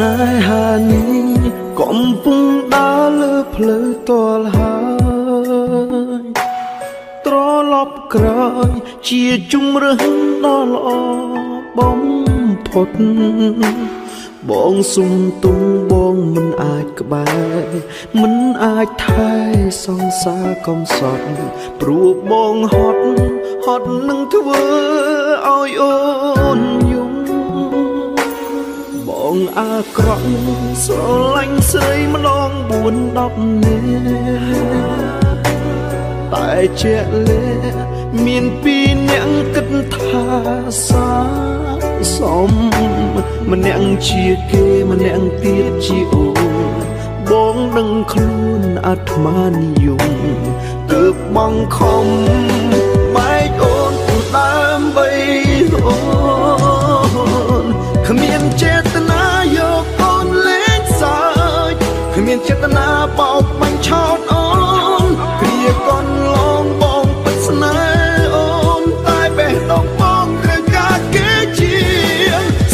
នេហានេះកំពុងដើរលើផ្លូវតលហើយត្រឡប់ក្រោយជាជំរឿនដ៏ល្អបំផុតបងសុំទុំបងមិនអាចក្បែរមិនអាចថែសង្សារកំសត់ព្រោះបងហត់នឹងធ្វើឲ្យអូនយំបងអាក្រក់ស្រឡាញ់ស្រីម្ដង4-10នាក់តែជាក់លាក់មាន2នាក់គិតថាសាសមម្នាក់ជាគេម្នាក់ទៀតជាអូនបងដឹងខ្លួនអាត្មានិយមទើបបងខំបែកអូនពុំដើម្បីអូនគ្មានចេតនាយកអូនលេងសើចគ្មានចេតនាបោកបាញ់ឆោតអូនគ្រាកូនឡងបងពិតស្នេហ៍អូនតែបេះដូងបងត្រូវការគេជា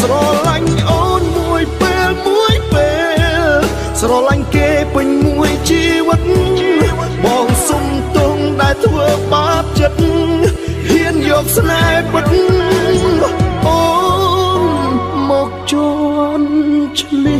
ស្រឡាញ់អូនមួយពេលស្រឡាញ់គេពេញមួយជីវិតបងសុំទុំដែលធ្វើបាបចិត្តហ៊ានយកស្នេហ៍ពិតអូនមកជន់ឈ្លី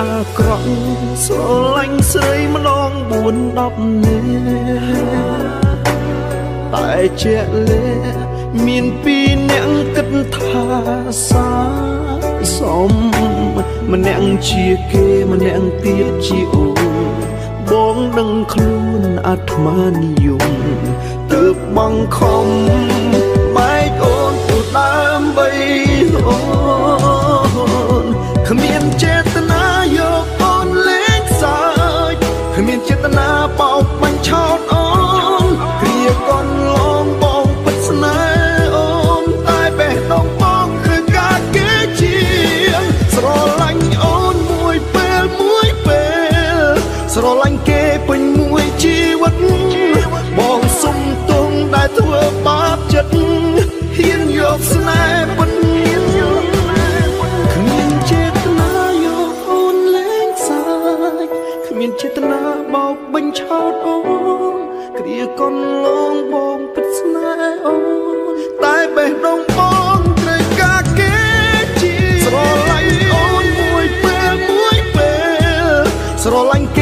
អាក្រក់ស្រឡាញ់ស្រីម្ដង4-10នាក់តែជាក់លាក់មាន2នាក់គិតថាសាសមម្នាក់ជាគេម្នាក់ទៀតជាអូនបងដឹងខ្លួនអាត្មានិយមទើបបងខំបែកអូនពុំដើម្បីអូនគ្មានចេតនាយកអូនលេងសើចគ្មានចេតនាបោកបាញ់ឆោតអូនគ្រាកូនឡងបងពិតស្នេហ៍អូនតែបេះដូងបងគឺការគេជាស្រឡាញ់អូនមួយពេលស្រឡាញ់គេពេញមួយជីវិតបងសុំទុំដែលធ្វើបាបចិត្តហ៊ានយកស្នេហ៍ពិតមានចេតនាបោកបញ្ឆោតអូនគ្រាកូនឡងបងពិតស្នេហ៍អូនតែបេះដូងបងត្រូវការគេជាស្រឡាញ់អូនមួយពេលស្រឡាញ់គេ